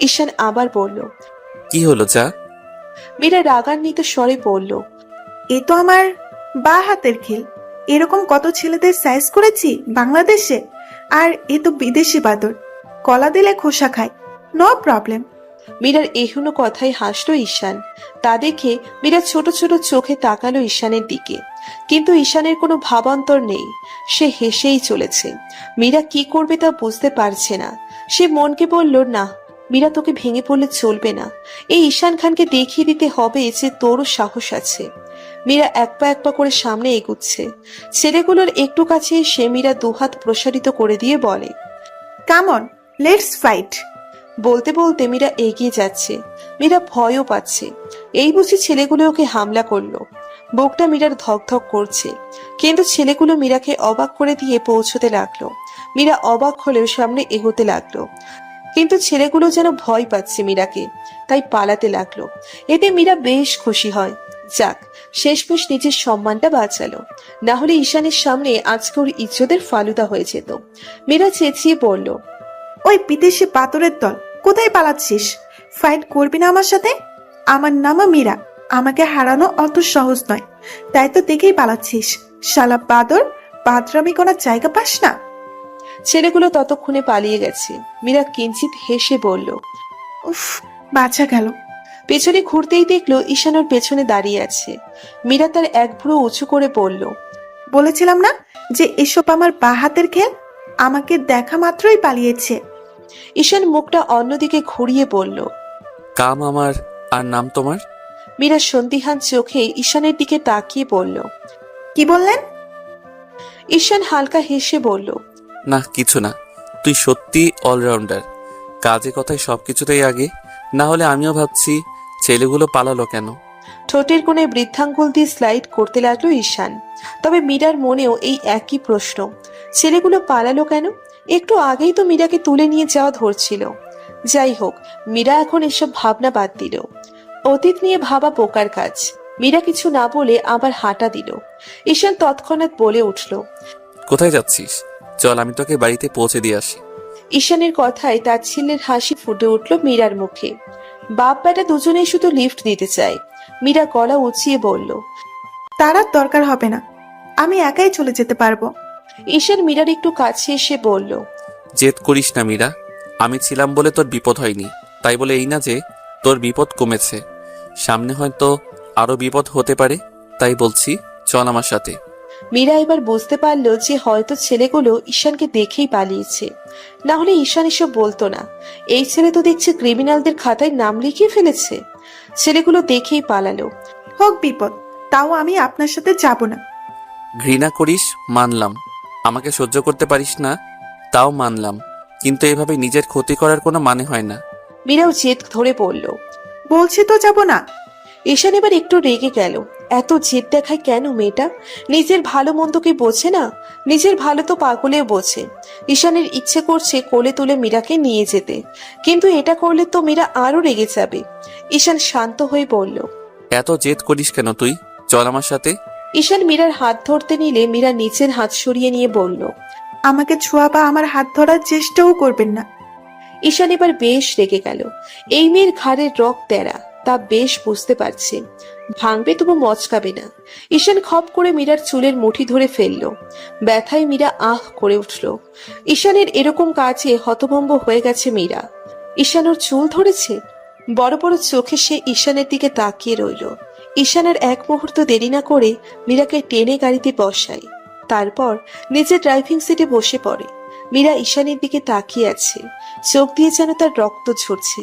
ঈশান আবার বলল। কি হলো যা? মীরা রাগান্বিত স্বরে বলল। এ তো আমার বা হাতের খেল। এরকম কত ছেলেদের সাইজ করেছি বাংলাদেশে, আর এ তো বিদেশি বাদর, কলা দিলে খোসা খায়, নো প্রবলেম। মীরার এহেন কথায় হাসলো ঈশান। তা দেখে মীরা ছোট ছোট চোখে তাকালো ঈশানের দিকে, কিন্তু ঈশানের কোনো ভাবান্তর নেই। সে হেসেই চলেছে। মীরা কি করবে তা বুঝতে পারছে না। সে মনকে বলল, না মীরা, তোকে ভেঙে পড়লে চলবে না। এই ঈশান খানকে দেখিয়ে দিতে হবে যে তোরও সাহস আছে। মীরা এক পা এক পা করে সামনে এগুচ্ছে। ছেলেগুলোর একটু কাছে এসে মীরা দুহাত প্রসারিত করে দিয়ে বলে, কাম অন, লেটস ফাইট। বলতে বলতে মীরা এগিয়ে যাচ্ছে। মীরা ভয়ও পাচ্ছে। এই বুঝি ছেলেগুলো ওকে হামলা করলো। বুকটা মীরার ধকধক করছে, কিন্তু ছেলেগুলো মীরাকে অবাক করে দিয়ে পৌঁছতে লাগলো। মীরা অবাক হলেও সামনে এগোতে লাগলো, কিন্তু ছেলেগুলো যেন ভয় পাচ্ছে মীরাকে, তাই পালাতে লাগলো। এতে মীরা বেশ খুশি হয়। যাক, শেষমেশ নিজের সম্মানটা বাঁচালো, না হলে ঈশানের সামনে আজকে ওর ইজ্জতের ফালুদা হয়ে যেত। মীরা চেঁচিয়ে বলল, ওই বিদেশি পাথরের দল, কোথায় পালাচ্ছিস? ফাইট করবি না আমার সাথে? আমার নামও মীরা, আমাকে হারানো অত সহজ নয়, তাই তো দেখেই পালাচ্ছিস। শালা বাদর, বাদরামি করার জায়গা পাস না। ছেলেগুলো ততক্ষণে পালিয়ে গেছে। মীরা কিঞ্চিত হেসে বলল। উফ, বাঁচা গেল। পেছনে ঘুরতেই দেখলো ঈশান ওর পেছনে দাঁড়িয়ে আছে। মীরা তার এক ভ্রু উঁচু করে বলল, বলেছিলাম না যে এসব আমার বা হাতের খেল? আমাকে দেখা মাত্রই পালিয়েছে। ঈশান মুখটা অন্যদিকে ঘুরিয়ে বলল। কাম আমার, আর নাম তোমার? মীরা সন্দিহান চোখে ঈশানের দিকে তাকিয়ে বলল। কি বললেন? ঈশান হালকা হেসে বলল, না কিছু না, তুই সত্যি অলরাউন্ডার, কাজে কথায় সবকিছুতেই আগে। না হলে আমিও ভাবছি ছেলেগুলো পালালো কেন। ঠোঁটের কোণে বৃদ্ধাঙ্গুল দিয়ে স্লাইড করতে লাগলো ঈশান। তবে মীরার মনেও এই একই প্রশ্ন, ছেলেগুলো পালালো কেন? একটু আগেই তো মীরাকে তুলে নিয়ে যাওয়া ধরছিল। যাই হোক, মীরা এখন এসব ভাবনা বাদ দিল। অতীত নিয়ে ভাবা বোকার কাজ। মীরা কিছু না বলে আবার হাঁটা দিল। ঈশান তৎক্ষণাৎ বলে উঠল। কোথায় যাচ্ছিস? চল আমি তোকে বাড়িতে পৌঁছে দিয়ে আসি। ঈশানের কথায় তাচ্ছিল্যের হাসি ফুটে উঠল মীরার মুখে। বাপ বেটা দুজনেই শুধু লিফট দিতে চায়। মীরা গলা উঁচিয়ে বলল। তার আর দরকার হবে না, আমি একাই চলে যেতে পারবো। ঈশান মীরার একটু কাছে এসে বলল। জেদ করিস না মীরা, আমি ছিলাম বলে তোর বিপদ হয়নি, তাই বলে এই না যে তোর বিপদ কমেছে। সামনে হয়তো আরো বিপদ হতে পারে, তাই বলছি চল আমার সাথে। মীরা এবার বুঝতে পারলো যে হয়তো ছেলেগুলো ঈশানকে দেখেই পালিয়েছে, না হলে ঈশান এসব বলতো না। এই ছেলে তো দেখছে ক্রিমিনালদের খাতায় নাম লিখিয়ে ফেলেছে। ছেলেগুলো দেখেই পালালো। হোক বিপদ, তাও আমি আপনার সাথে যাব না। ঘৃণা করিস মানলাম, আমাকে সহ্য করতে পারিস না তাও মানলাম, কিন্তু এভাবে নিজের ক্ষতি করার কোনো মানে হয় না। মীরাও জেদ ধরে বলল। বলছি তো যাব না। ঈশান এবার একটু রেগে গেল। এত জেদ দেখায় কেন মেয়েটা? নিজের ভালো মন্দ কি বোঝে না? নিজের ভালো তো পাগলেও বোঝে। ঈশানের ইচ্ছে করছে কোলে তুলে মীরাকে নিয়ে যেতে, কিন্তু এটা করলে তো মীরা আরো রেগে যাবে। ঈশান শান্ত হয়ে বলল। এত জেদ করিস কেন তুই? চল আমার সাথে। ঈশান মীরার হাত ধরতে নিলে মীরা নিচের হাত সরিয়ে নিয়ে বলল। আমাকে ছোঁয়া বা আমার হাত ধরার চেষ্টাও করবেন না। ঈশান এবার বেশ রেগে গেল। এই মেয়ের ঘাড়ের রক তেরা, তা বেশ বুঝতে পারছে। ভাঙবে তবু মচকাবে না। ঈশান খপ করে মীরার চুলের মুঠি ধরে ফেললো। ব্যথায় মীরা আহ করে উঠল। ঈশানের এরকম কাজে হতভম্ব হয়ে গেছে মীরা। ঈশান ওর চুল ধরেছে। বড় বড় চোখে সে ঈশানের দিকে তাকিয়ে রইল। ঈশান আর এক মুহূর্ত দেরি না করে মীরাকে টেনে গাড়িতে বসায়। তারপর নিজে ড্রাইভিং সিটে বসে পড়ে। মীরা ঈশানের দিকে তাকিয়ে আছে, চোখ দিয়ে যেন তার রক্ত ঝরছে।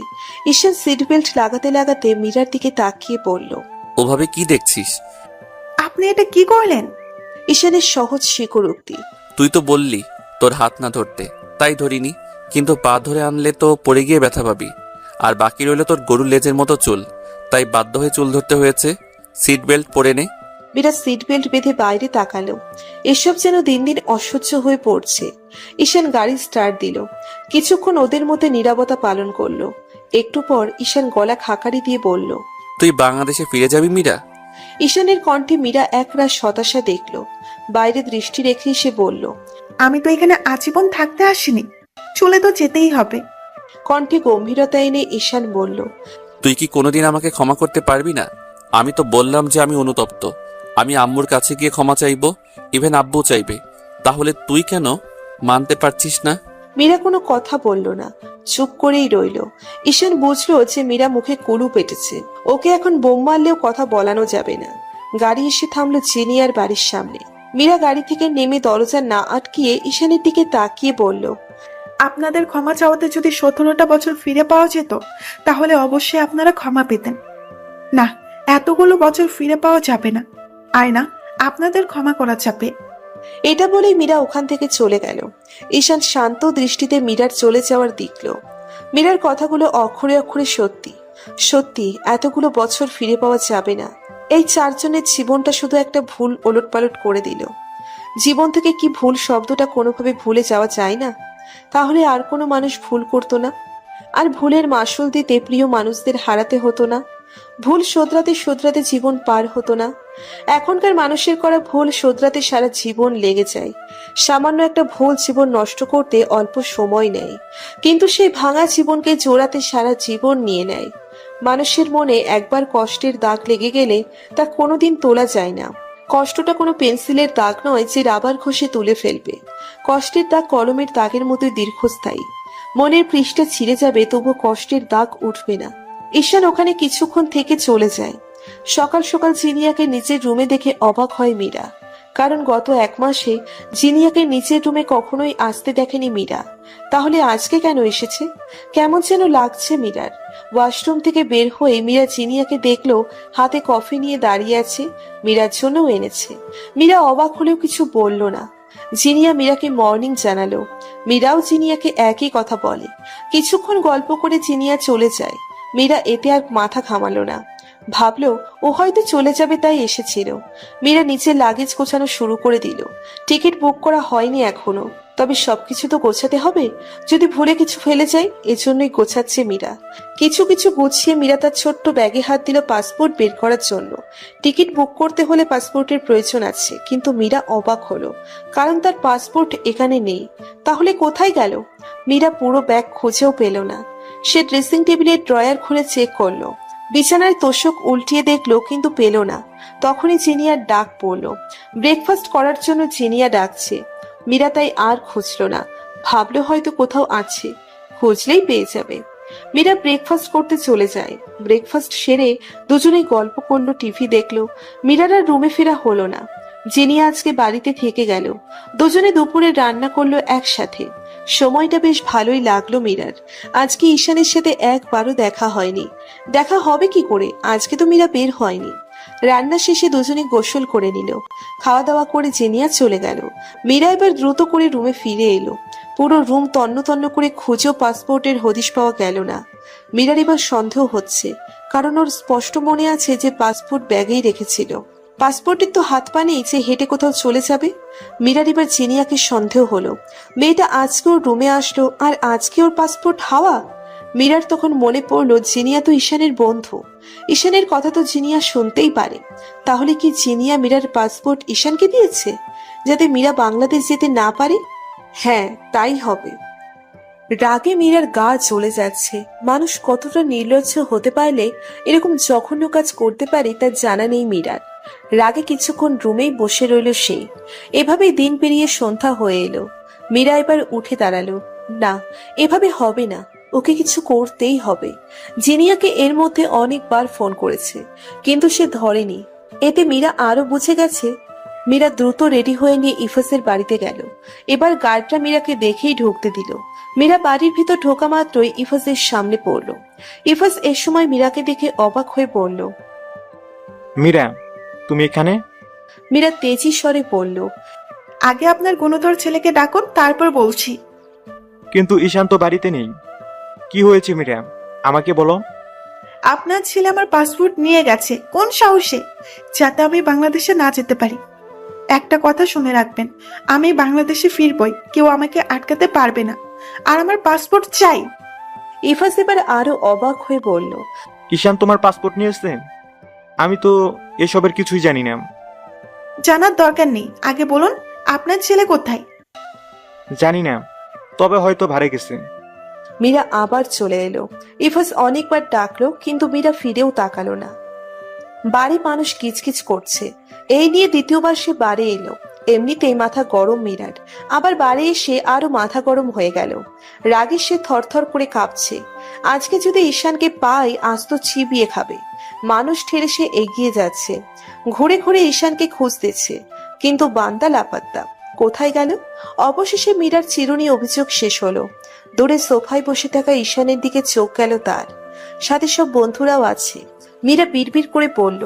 ঈশান সিট বেল্ট লাগাতে লাগাতে মীরার দিকে তাকিয়ে পড়ল। ওভাবে কি দেখছিস? আপনি এটা কি করলেন? ঈশানের সহজ স্বীকারোক্তি। তুই তো বললি তোর হাত না ধরতে, তাই ধরিনি, কিন্তু পা ধরে আনলে তো পড়ে গিয়ে ব্যথা পাবি। আর বাকি রইল তোর গরুর লেজের মতো চুল, তাই বাধ্য হয়ে চুল ধরতে হয়েছে। সিট বেল্ট পরে নে। মীরা সিট বেল্ট বেঁধে বাইরে তাকালো। এসব যেন দিন দিন অসহ্য হয়ে পড়ছে। ঈশান গাড়ি স্টার্ট দিল। কিছুক্ষণ ওদের মধ্যে নীরবতা পালন করলো। একটু পর ঈশান গলা খাকারি দিয়ে বলল। তুই বাংলাদেশে ফিরে যাবি মীরা? ঈশানের কণ্ঠে মীরা একরাশ হতাশা দেখল। বাইরে দৃষ্টি রেখে সে বলল। আমি তো এখানে আজীবন থাকতে আসিনি, চলে তো যেতেই হবে। কণ্ঠে গম্ভীরতা এনে ঈশান বলল, তুই কি কোনোদিন আমাকে ক্ষমা করতে পারবি না? আমি তো বললাম যে আমি অনুতপ্ত। আমি আম্মুর কাছে গিয়ে ক্ষমা চাইবো, ইভেন আব্বু চাইবে। তাহলে তুই কেন মানতে পারছিস না? মীরা কোনো কথা বলল না, চুপ করেই রইল। ঈশান বুঝলো যে মীরা মুখে কুলু পেটেছে, ওকে এখন বোম মারলেও কথা বলানো যাবে না। গাড়ি এসে থামলো জিনিয়ার বাড়ির সামনে। মীরা গাড়ি থেকে নেমে দরজা না আটকিয়ে ঈশানের দিকে তাকিয়ে বলল, আপনাদের ক্ষমা চাওয়াতে যদি 17টা বছর ফিরে পাওয়া যেত তাহলে অবশ্যই আপনারা ক্ষমা পেতেন। না, এতগুলো বছর ফিরে পাওয়া যাবে না। আয়না, আপনাদের ক্ষমা করা যাবে। এটা বলেই মীরা ওখান থেকে চলে গেল। ঈশান শান্ত দৃষ্টিতে মীরার চলে যাওয়ার দেখল। মীরার কথাগুলো অক্ষরে অক্ষরে সত্যি। সত্যি এতগুলো বছর ফিরে পাওয়া যাবে না। এই চারজনের জীবনটা শুধু একটা ভুল ওলটপালট করে দিল। জীবন থেকে কি ভুল শব্দটা কোনোভাবে ভুলে যাওয়া যায় না? তাহলে আর কোনো মানুষ ভুল করতো না, আর ভুলের মাসুল দিতে প্রিয় মানুষদের হারাতে হতো না, ভুল শোধরাতে শোধরাতে জীবন পার হতো না। এখনকার মানুষের করা ভুল শোধরাতে সারা জীবন লেগে যায়। সামান্য একটা ভুল জীবন নষ্ট করতে অল্প সময় নেয়, কিন্তু সেই ভাঙা জীবনকে জোড়াতে সারা জীবন নিয়ে নেয়। মানুষের মনে একবার কষ্টের দাগ লেগে গেলে তা কোনোদিন তোলা যায় না। কষ্টটা কোনো পেন্সিলের দাগ নয় যে রাবার ঘষে তুলে ফেলবে। কষ্টের দাগ কলমের দাগের মতোই দীর্ঘস্থায়ী। মনের পৃষ্ঠা ছিঁড়ে যাবে, তবু কষ্টের দাগ উঠবে না। ঈশান ওখানে কিছুক্ষণ থেকে চলে যায়। সকাল সকাল জিনিয়াকে নিচের রুমে দেখে অবাক হয় মীরা, কারণ গত 1 মাসে জিনিয়াকে নিচের রুমে কখনোই আসতে দেখেনি মীরা। তাহলে আজকে কেন এসেছে? কেমন যেন লাগছে মীরার। ওয়াশরুম থেকে বের হয়ে মীরা জিনিয়াকে দেখলো হাতে কফি নিয়ে দাঁড়িয়ে আছে, মীরার জন্যও এনেছে। মীরা অবাক হলেও কিছু বলল না। জিনিয়া মীরাকে মর্নিং জানালো, মীরাও জিনিয়াকে একই কথা বলে। কিছুক্ষণ গল্প করে জিনিয়া চলে যায়। মীরা এতে আর মাথা ঘামালো না, ভাবলো ও হয়তো চলে যাবে তাই এসেছিল। মীরা নিচে লাগেজ গোছানো শুরু করে দিল। টিকিট বুক করা হয়নি এখনো, তবে সবকিছু তো গোছাতে হবে, যদি ভুলে কিছু ফেলে যায়, এজন্যই গোছাচ্ছে মীরা। কিছু কিছু গুছিয়ে মীরা তার ছোট্ট ব্যাগে হাত দিল পাসপোর্ট বের করার জন্য। টিকিট বুক করতে হলে পাসপোর্টের প্রয়োজন আছে, কিন্তু মীরা অবাক হলো, কারণ তার পাসপোর্ট এখানে নেই। তাহলে কোথায় গেল? মীরা পুরো ব্যাগ খুঁজেও পেল না। সে ড্রেসিং টেবিলের ড্রয়ার খুলে চেক করলো, বিছানায় তোষক উল্টিয়ে দেখলো, কিন্তু পেল না। তখনই জিনিয়ার ডাক পড়লো। ব্রেকফাস্ট করার জন্য জিনিয়া ডাকছে। মীরা তাই আর খুঁজলো না, ভাবলো হয়তো কোথাও আছে, খুঁজলেই পেয়ে যাবে। মীরা ব্রেকফাস্ট করতে চলে যায়। ব্রেকফাস্ট সেরে দুজনেই গল্প করলো, টিভি দেখলো। মীরার আর রুমে ফেরা হলো না। জিনিয়া আজকে বাড়িতে থেকে গেল। দুজনে দুপুরে রান্না করলো একসাথে। সময়টা বেশ ভালোই লাগলো মীরার। আজকে ঈশানের সাথে একবারও দেখা হয়নি। দেখা হবে কি করে, আজকে তো মীরা বের হয়নি। রান্না শেষে দুজনে গোসল করে নিল। খাওয়া দাওয়া করে জেনিয়া চলে গেল। মীরা এবার দ্রুত করে রুমে ফিরে এলো। পুরো রুম তন্ন তন্ন করে খুঁজেও পাসপোর্টের হদিশ পাওয়া গেল না। মীরার এবার সন্দেহ হচ্ছে, কারণ ওর স্পষ্ট মনে আছে যে পাসপোর্ট ব্যাগেই রেখেছিল। পাসপোর্টের তো হাত পা নেই যে হেঁটে কোথাও চলে যাবে। মীরার এবার জিনিয়াকে সন্দেহ হলো, মেয়েটা আজকে ওর রুমে আসলো আর আজকে ওর পাসপোর্ট হাওয়া। মীরার তখন মনে পড়লো জিনিয়া তো ঈশানের বন্ধু, ঈশানের কথা তো জিনিয়া শুনতেই পারে। তাহলে কি জিনিয়া মীরার পাসপোর্ট ঈশানকে দিয়েছে, যাতে মীরা বাংলাদেশ যেতে না পারে? হ্যাঁ, তাই হবে। রাগে মীরার গা জ্বলে যাচ্ছে। মানুষ কতটা নির্লজ্জ হতে পারলে এরকম জঘন্য কাজ করতে পারে তা জানা নেই মীরার। রাগে কিছুক্ষণ রুমেই বসে রইল সে। এভাবেই দিন পেরিয়ে সন্ধ্যা হয়ে এলো। মীরা এবার উঠে দাঁড়ালো। না, এভাবে হবে না, ওকে কিছু করতেই হবে। জিনিয়াকে এর মধ্যে অনেকবার ফোন করেছে, কিন্তু সে ধরেনি। এতে মীরা আরো বুঝে গেছে। মীরা দ্রুত রেডি হয়ে নিয়ে ইফাসের বাড়িতে গেল। এবার গার্ডরা মীরাকে দেখেই ঢুকতে দিল। মীরা বাড়ির ভিতর ঢোকা মাত্রই ইফাসের সামনে পড়লো। ইফাস এর সময় মীরাকে দেখে অবাক হয়ে বলল, মীরা, তুমি এখানে? মীরা তেজি স্বরে বলল, আগে আপনার গুণধর ছেলেকে ডাকুন, তারপর বলছি। কিন্তু ঈশান তো বাড়িতে নেই। কি হয়েছে মীরা, আমাকে বলো। আপনার ছেলে আমার পাসপোর্ট নিয়ে গেছে, কোন সাহসে, যাতে আমি বাংলাদেশে না যেতে পারি। একটা কথা শুনে রাখবেন, আমি বাংলাদেশে ফিরবই, কেউ আমাকে আটকাতে পারবে না, আর আমার পাসপোর্ট চাই। ইফাস এবার আরো অবাক হয়ে বলল, ঈশান তোমার পাসপোর্ট নিয়েছে? আমি তো এসবের কিছুই জানি না। জানার দরকার নেই, আগে বলুন আপনার ছেলে কোথায়। জানি না, তবে হয়তো ভাড়ে গেছে। মীরা আবার চলে এলো। ইফাজ অনেকবার ডাকলো কিন্তু মীরা ফিরেও তাকালো না। বাড়ি মানুষ কিচকিচ করছে, এই নিয়ে দ্বিতীয়বার সে বাড়ি এলো। এমনিতেই মাথা গরম মীরার, আবার বাড়ি এসে আরো মাথা গরম হয়ে গেল। রাগে সে থরথর করে কাঁপছে। আজকে যদি ঈশানকে পায় আজ তো চিবিয়ে খাবে। মানুষ ঠেলে সে এগিয়ে যাচ্ছে, ঘুরে ঘুরে ঈশানকে খুঁজতেছে, কিন্তু বান্দা লাপাত্তা। কোথায় গেল? অবশেষে মীরার চিরুনি অভিযোগ শেষ হলো। দূরে সোফায় বসে থাকা ঈশানের দিকে চোখ গেল তার, সাথে সব বন্ধুরাও আছে। মীরা বিড়বিড় করে বলল,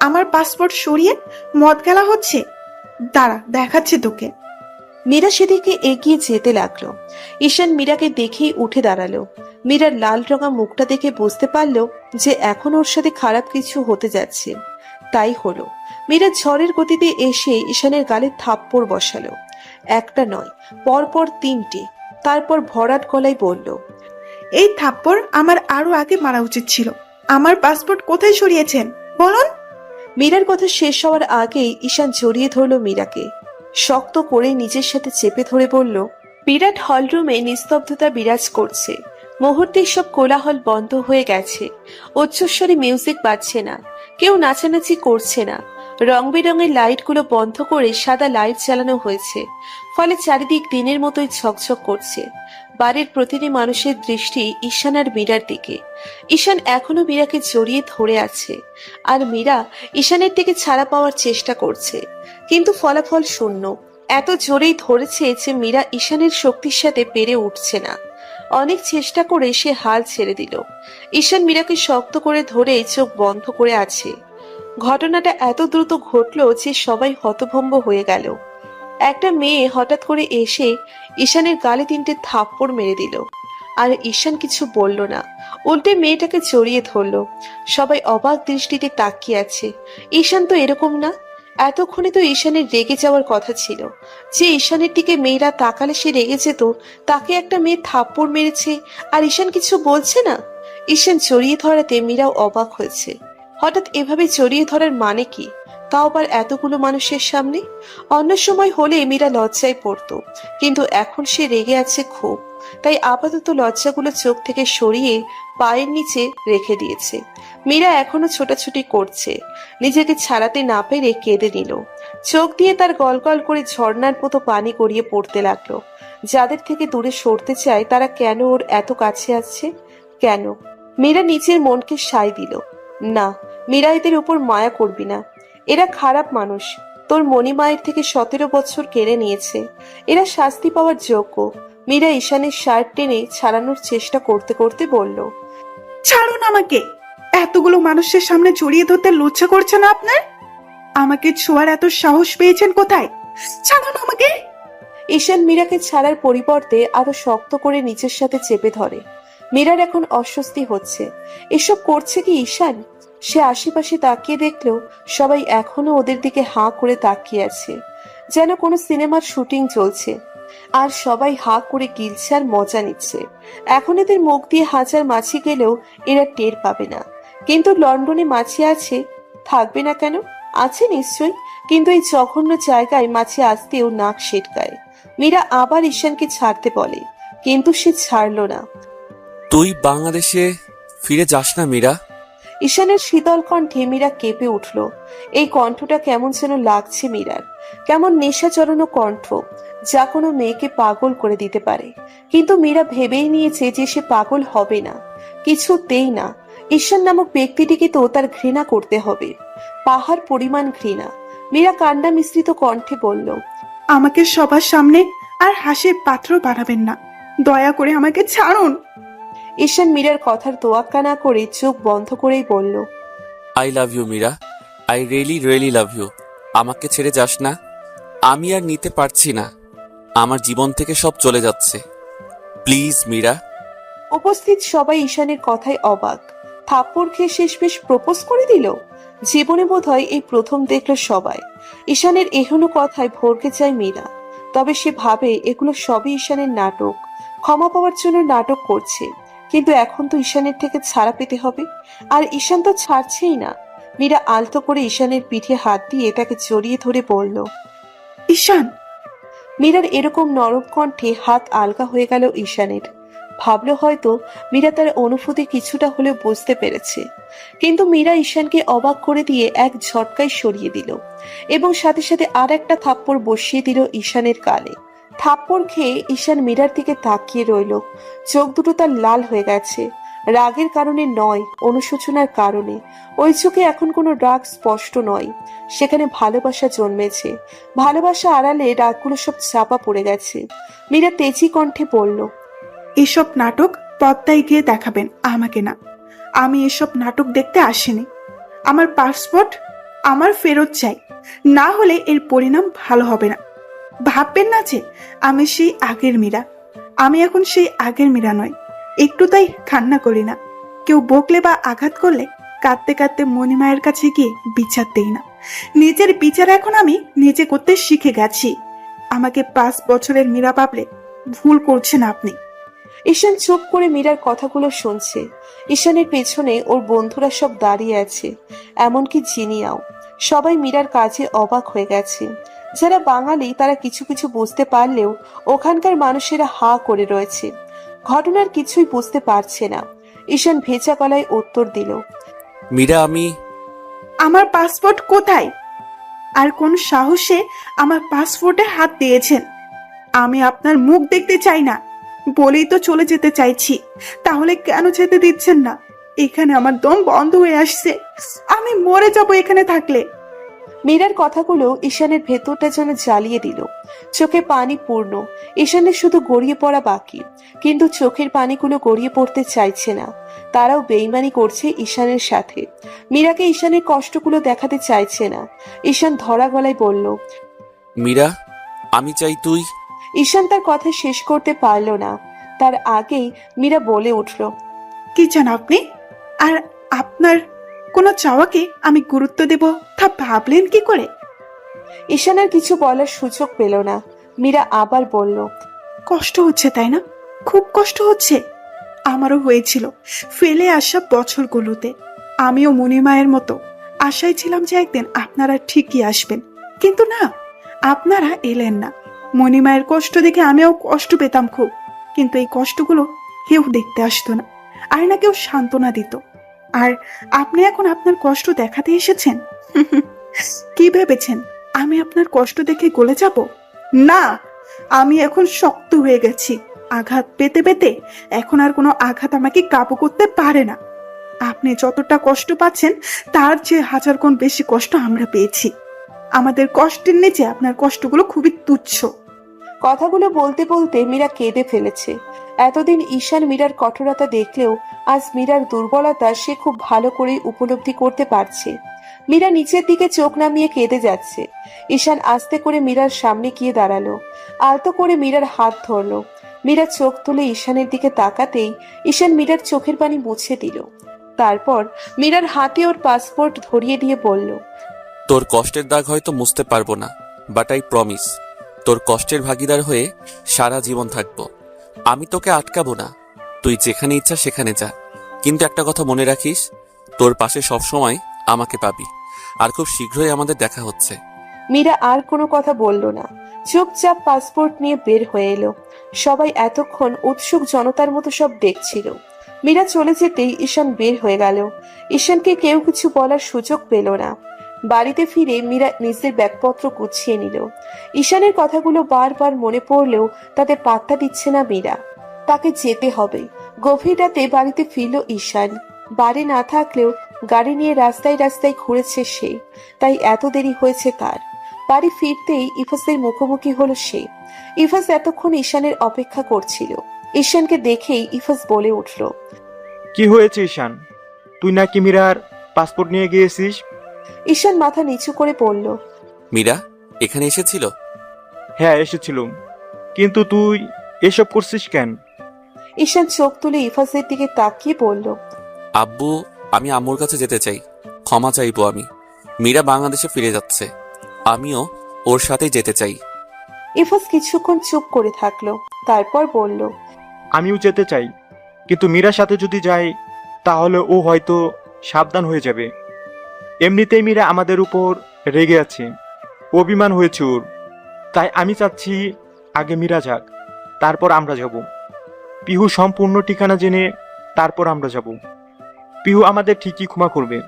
আমার পাসপোর্ট সরিয়ে মদ খেলা হচ্ছে, দাঁড়া দেখাচ্ছি তোকে। মীরা সেদিকে এগিয়ে যেতে লাগলো। ঈশান মীরাকে দেখেই উঠে দাঁড়ালো। মীরার লাল রঙা মুখটা দেখে বুঝতে পারলো যে এখন ওর সাথে খারাপ কিছু হতে যাচ্ছে। তাই হলো। মীরা ঝড়ের গতিতে এসে ঈশানের গালে থাপ্পড় বসালো। একটা নয়, পরপর তিনটে। তারপর ভরাট গলায় বলল, এই থাপ্পড় আমার আরো আগে মারা উচিত ছিল। আমার পাসপোর্ট কোথায় সরিয়েছেন বলুন। মীরার কথা শেষ হওয়ার আগেই ঈশান জড়িয়ে ধরলো মীরাকে, শক্ত করে নিজের সাথে চেপে ধরে বলল, বিরাট হলরুমে নিস্তব্ধতা বিরাজ করছে। মুহূর্তে সব কোলাহল বন্ধ হয়ে গেছে। উচ্চস্বরে মিউজিক বাজছে না, কেউ নাচানাচি করছে না। রং বেরঙের লাইটগুলো বন্ধ করে সাদা লাইট জ্বালানো হয়েছে, ফলে চারিদিক দিনের মতোই ঝকঝক করছে। বাড়ির প্রতিটি মানুষের দৃষ্টি ঈশান আর মীরার দিকে। ঈশান এখনো মীরাকে জড়িয়ে ধরে আছে, আর মীরা ঈশানের থেকে ছাড়া পাওয়ার চেষ্টা করছে, কিন্তু ফলাফল শূন্য। এত জোরেই ধরেছে যে মীরা ঈশানের শক্তির সাথে পেরে উঠছে না। অনেক চেষ্টা করে সে হাল ছেড়ে দিল। ঈশান মীরাকে শক্ত করে ধরে চোখ বন্ধ করে আছে। ঘটনাটা এত দ্রুত ঘটলো যে সবাই হতভম্ব হয়ে গেল। একটা মেয়ে হঠাৎ করে এসে ঈশানের গালে তিনটে থাপ্পড় মেরে দিল, আর ঈশান কিছু বলল না, উল্টে মেয়েটাকে জড়িয়ে ধরলো। সবাই অবাক দৃষ্টিতে তাকিয়ে আছে। ঈশান তো এরকম না। এতক্ষণে তো ঈশানের রেগে যাওয়ার কথা ছিল। যে ঈশানের দিকে মেয়েরা তাকালে সে রেগে যেত, তাকে একটা মেয়ে থাপ্পড় মেরেছে আর ঈশান কিছু বলছে না। ঈশান জড়িয়ে ধরাতে মীরাও অবাক হয়েছে। হঠাৎ এভাবে জড়িয়ে ধরার মানে কি, তাও আবার এতগুলো মানুষের সামনে? অন্য সময় হলে মীরা লজ্জায় পড়তো, কিন্তু এখন সে রেগে আছে খুব। তাই আপাতত লজ্জাগুলো চোখ থেকে সরিয়ে পায়ের নিচে রেখে দিয়েছে। মীরা এখনো ছোটাছুটি করছে, নিজেকে ছাড়াতে না পেরে কেঁদে নিল। চোখ দিয়ে তার গলগল করে ঝর্ণার মতো পানি গড়িয়ে পড়তে লাগলো। যাদের থেকে দূরে সরতে চায় তারা কেন ওর এত কাছে আসছে? কেন? মীরা নিজের মনকে সায় দিল, না, মীরা এদের উপর মায়া করবি না। এরা খারাপ মানুষ, তোর মণিমায়ের থেকে 17 বছর কেড়ে নিয়েছে। এরা শাস্তি পাওয়ার যোগ্য। মীরা ঈশানের শার্ট টেনে ছাড়ানোর চেষ্টা করতে করতে বলল, ছাড়ুন আমাকে। এতগুলো মানুষের সামনে জড়িয়ে ধরতে লজ্জা করছে না আপনার? আমাকে ছোঁয়ার এত সাহস পেয়েছেন কোথায়? ছাড়ুন আমাকে। ঈশান মীরাকে ছাড়ার পরিবর্তে আরো শক্ত করে নিজের সাথে চেপে ধরে। মীরার এখন অস্বস্তি হচ্ছে। এসব করছে কি ঈশান? সে আশেপাশে তাকিয়ে দেখলো সবাই এখনো ওদের দিকে হাঁ করে তাকিয়ে আছে, যেন কোনো সিনেমার শুটিং চলছে। আর সবাই হাঁ করে গিলছে আর মজা নিচ্ছে। এখন এদের মুখ দিয়ে হাজার মাছি গেলেও এরা টের পাবে না। কিন্তু লন্ডনে মাছি আছে, থাকবে না কেন? আছে নিশ্চয়ই, কিন্তু এই জঘন্য জায়গায় মাছি আসতেও নাক সেটকায়। মীরা আবার ঈশানকে ছাড়তে বলে, কিন্তু সে ছাড়লো না। তুই বাংলাদেশে ফিরে যাস না মীরা? ঈশানের শীতল কণ্ঠে মীরা কেঁপে উঠল। এই কণ্ঠটা কেমন যেন লাগছে মীরার, কেমন নেশা চড়ানো কণ্ঠ, যা কোনো মেয়েকে পাগল করে দিতে পারে। কিন্তু মীরা ভেবেই নিয়েছে যে সে পাগল হবে না, কিছুতেই না। ঈশান নামক ব্যক্তিটিকে তো তার ঘৃণা করতে হবে, পাহাড় পরিমাণ ঘৃণা। মীরা কান্না মিশ্রিত কণ্ঠে বলল, আমাকে সবার সামনে আর হাসির পাত্র বানাবেন না, দয়া করে আমাকে ছাড়ুন। ঈশান মীরার কথার তোয়াক্কা না করে চোখ বন্ধ করেই বলল, I love you Meera, I really love you. আমাকে ছেড়ে যাস না, আমি আর নিতে পারছি না। আমার জীবন থেকে সব চলে যাচ্ছে, প্লিজ মীরা। উপস্থিত সবাই ঈশানের কথায় অবাক। থাপ্পড় খেয়ে শেষমেশ প্রপোজ করে দিল। জীবনে বোধহয় এই প্রথম দেখলো সবাই। ঈশানের এহেন কথায় ভরকে যায় মীরা। তবে সে ভাবে এগুলো সবই ঈশানের নাটক, ক্ষমা পাওয়ার জন্য নাটক করছে। কিন্তু এখন তো ঈশানের থেকে ছাড়া পেতে হবে, আর ঈশান তো ছাড়ছেই না। মীরা আলতো করে ঈশানের পিঠে হাত দিয়ে তাকে জড়িয়ে ধরে বলল, ঈশান। মীরার এরকম নরম কণ্ঠে হাত আলগা হয়ে গেল ঈশানের। ভাবলো হয়তো মীরা তার অনুভূতি কিছুটা হলেও বুঝতে পেরেছে। কিন্তু মীরা ঈশানকে অবাক করে দিয়ে এক ঝটকায় সরিয়ে দিল এবং সাথে সাথে আর একটা থাপ্পড় বসিয়ে দিল ঈশানের গালে। থাপ্পড় খেয়ে ঈশান মীরার দিকে তাকিয়ে রইল। চোখ দুটো তার লাল হয়ে গেছে, রাগের কারণে নয়, অনুশোচনার কারণে। ওই চোখে এখন কোনো রাগ স্পষ্ট নয়, সেখানে ভালোবাসা জন্মেছে। ভালোবাসা আড়ালে রাগগুলো সব চাপা পড়ে গেছে। মীরা তেজি কণ্ঠে বলল, এসব নাটক পদ্মায় গিয়ে দেখাবেন, আমাকে না। আমি এসব নাটক দেখতে আসিনি। আমার পাসপোর্ট আমার ফেরত চাই, না হলে এর পরিণাম ভালো হবে না। ভাববেন না যে আমি সেই আগের মীরা। আমি এখন সেই আগের মীরা নয়। একটু তাই কান্না করি না। কেউ বকলে বা আঘাত করলে কাঁদতে কাঁদতে মণিমায়ের কাছে গিয়ে বিচার দেই না। নিজের বিচার এখন আমি নিজে করতে শিখে গেছি। আমাকে 5 বছরের মীরা ভাবলে ভুল করছেন আপনি। ঈশান চুপ করে মীরার কথাগুলো শুনছে। ঈশানের পেছনে ওর বন্ধুরা সব দাঁড়িয়ে আছে, এমনকি জিনিয়াও। সবাই মীরার কাজে অবাক হয়ে গেছে। যারা বাঙালি তারা কিছু কিছু বুঝতে পারলেও ওখানকার মানুষেরা হা করে রয়েছে, ঘটনার কিছুই বুঝতে পারছে না। ঈশান ভেজা গলায় উত্তর দিল, মীরা, আমি আমার পাসপোর্ট কোথায়? আর কোন সাহসে আমার পাসপোর্টে হাত দিয়েছেন? আমি আপনার মুখ দেখতে চাই না বলেই তো চলে যেতে চাইছি। তাহলে কেন যেতে দিচ্ছেন না? এখানে আমার দম বন্ধ হয়ে আসছে। আমি মরে যাব এখানে থাকলে। মীরার কথাগুলো ঈশানের ভেতরটা যেন জ্বালিয়ে দিল। চোখে পানি পূর্ণ, ঈশানের শুধু গড়িয়ে পড়া বাকি, কিন্তু চোখের পানিগুলো গড়িয়ে পড়তে চাইছে না। তারাও বেইমানি করছে ঈশানের সাথে। মীরাকে ঈশানের কষ্টগুলো দেখাতে চাইছে না। ঈশান ধরা গলায় বলল, মীরা, আমি চাই তুই। ঈশান তার কথা শেষ করতে পারল না, তার আগেই মীরা বলে উঠল, কি চান আপনি? আর আপনার কোনো চাওয়াকে আমি গুরুত্ব দেব তা ভাবলেন কি করে? ঈশান আর কিছু বলার সুযোগ পেল না। মীরা আবার বলল, কষ্ট হচ্ছে তাই না? খুব কষ্ট হচ্ছে। আমারও হয়েছিল ফেলে আসা বছরগুলোতে। আমিও মণিমায়ের মতো আশায় ছিলাম যে একদিন আপনারা ঠিকই আসবেন, কিন্তু না, আপনারা এলেন না। মণিমায়ের কষ্ট দেখে আমিও কষ্ট পেতাম খুব, কিন্তু এই কষ্টগুলো কেউ দেখতে আসতো না, আর না কেউ সান্ত্বনা দিত। আর আপনি এখন আপনার কষ্ট দেখাতে এসেছেন। কি ভেবেছেন আমি আপনার কষ্ট দেখে গলে যাব? না, আমি এখন শক্ত হয়ে গেছি। আঘাত পেতে পেতে এখন আর কোনো আঘাত আমাকে কাবু করতে পারে না। আপনি যতটা কষ্ট পাচ্ছেন তার চেয়ে 1000 গুণ বেশি কষ্ট আমরা পেয়েছি। আমাদের কষ্টের নিচে আপনার কষ্টগুলো খুবই তুচ্ছ। কথাগুলো বলতে বলতে মীরা কেঁদে ফেলেছে। এতদিন ঈশান মীরার কঠোরতা দেখলেও আজ মীরার দুর্বলতা সে খুব ভালো করেই উপলব্ধি করতে পারছে। মীরা নিচের দিকে চোখ নামিয়ে কেঁদে যাচ্ছে। ঈশান আস্তে করে মীরার সামনে গিয়ে দাঁড়ালো, আলতো করে মীরার হাত ধরলো। মীরা চোখ তুলে ঈশানের দিকে তাকাতেই ঈশান মীরার চোখের পানি মুছে দিল। তারপর মীরার হাতে ওর পাসপোর্ট ধরিয়ে দিয়ে বলল, তোর কষ্টের দাগ হয়তো মুছতে পারবো না, বাট আই প্রমিস তোর কষ্টের ভাগিদার হয়ে সারা জীবন থাকবো। আমি তোকে আটকাবো না, তুই যেখানে ইচ্ছা সেখানে যা, কিন্তু একটা কথা মনে রাখিস, তোর পাশে সবসময় আমাকে পাবি। আর খুব শীঘ্রই আমাদের দেখা হচ্ছে। মীরা আর কোনো কথা বলল না, চুপচাপ পাসপোর্ট নিয়ে বের হয়ে এলো। সবাই এতক্ষণ উৎসুক জনতার মতো সব দেখছিল। মীরা চলে যেতেই ঈশান বের হয়ে গেল। ঈশানকে কেউ কিছু বলার সুযোগ পেল না। বাড়িতে ফিরে মীরা নিজের ব্যাগপত্র গুছিয়ে নিল। ঈশানের কথাগুলো বারবার মনে পড়লেও তাতে পাত্তা দিচ্ছে না মীরা। তাকে যেতে হবে। গভীর রাতে বাড়িতে ফিরল ঈশান। বাড়ি না থাকলেও গাড়ি নিয়ে রাস্তায় রাস্তায় ঘুরেছে সে, তাই এত দেরি হয়েছে তার। বাড়ি ফিরতেই ইফাসের মুখোমুখি হলো সে। ইফাস এতক্ষণ ঈশানের অপেক্ষা করছিল। ঈশানকে দেখেই ইফাস বলে উঠল, কি হয়েছে ঈশান? তুই নাকি মীরার পাসপোর্ট নিয়ে গিয়েছিস? ঈশান মাথা নিচু করে পড়ল, মীরা এখানে এসেছিল? হ্যাঁ, এসেছিলুম। কিন্তু তুই এসব করছিস কেন? ঈশান চোখ তুলে ইফাসের দিকে তাকিয়ে বলল, আব্বু, আমি আম্মুর কাছে যেতে চাই, ক্ষমা চাইবো আমি। মীরা বাংলাদেশে ফিরে যাচ্ছে, আমিও ওর সাথেই যেতে চাই। ইফাস কিছুক্ষণ চুপ করে থাকলো, তারপর বলল, আমিও যেতে চাই, কিন্তু মীরার সাথে যদি যাই তাহলে ও হয়তো সাবধান হয়ে যাবে। এমনিতেই মীরা আমাদের উপর রেগে আছে, অভিমান হয়েছে ওর। তাই আমি চাচ্ছি আগে মীরা যাক, তারপর আমরা যাব। পিহু সম্পূর্ণ ঠিকানা জেনে তারপর আমরা যাব। পিহু আমাদের ঠিকই ক্ষমা করবে।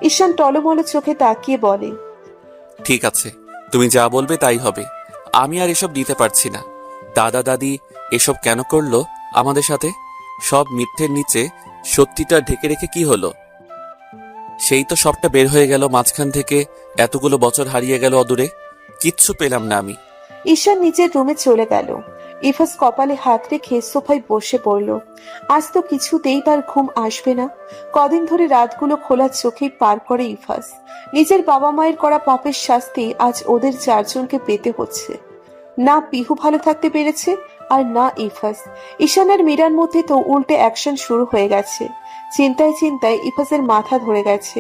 ঈশান টলমল চোখে তাকিয়ে বলে, ঠিক আছে, তুমি যা বলবে তাই হবে। আমি আর এসব নিতে পারছি না। দাদা দাদি এসব কেন করলো আমাদের সাথে? সব মিথ্যের নিচে সত্যিটা ঢেকে রেখে কি হলো? সেই তো সবটা বের হয়ে গেল মাঝখান থেকে। এতগুলো বছর হারিয়ে গেল অদূরে, কিচ্ছু পেলাম না আমি। ঈশান নিজের রুমে চলে গেল। ইফাস কপালে হাত রেখে সোফায় বসে পড়ল। আজ তো কিছুতেই তার ঘুম আসবে না। কদিন ধরে রাতগুলো খোলা চোখেই পার করে ইফাস। নিজের বাবা মায়ের করা পাপের শাস্তি আজ ওদের চারজনকে পেতে হচ্ছে। না পিহু ভালো থাকতে পেরেছে, আর না ইফাস। ঈশান আর মীরার মধ্যে তো উল্টে অ্যাকশন শুরু হয়ে গেছে। চিন্তায় চিন্তায় ইফাসের মাথা ধরে গেছে।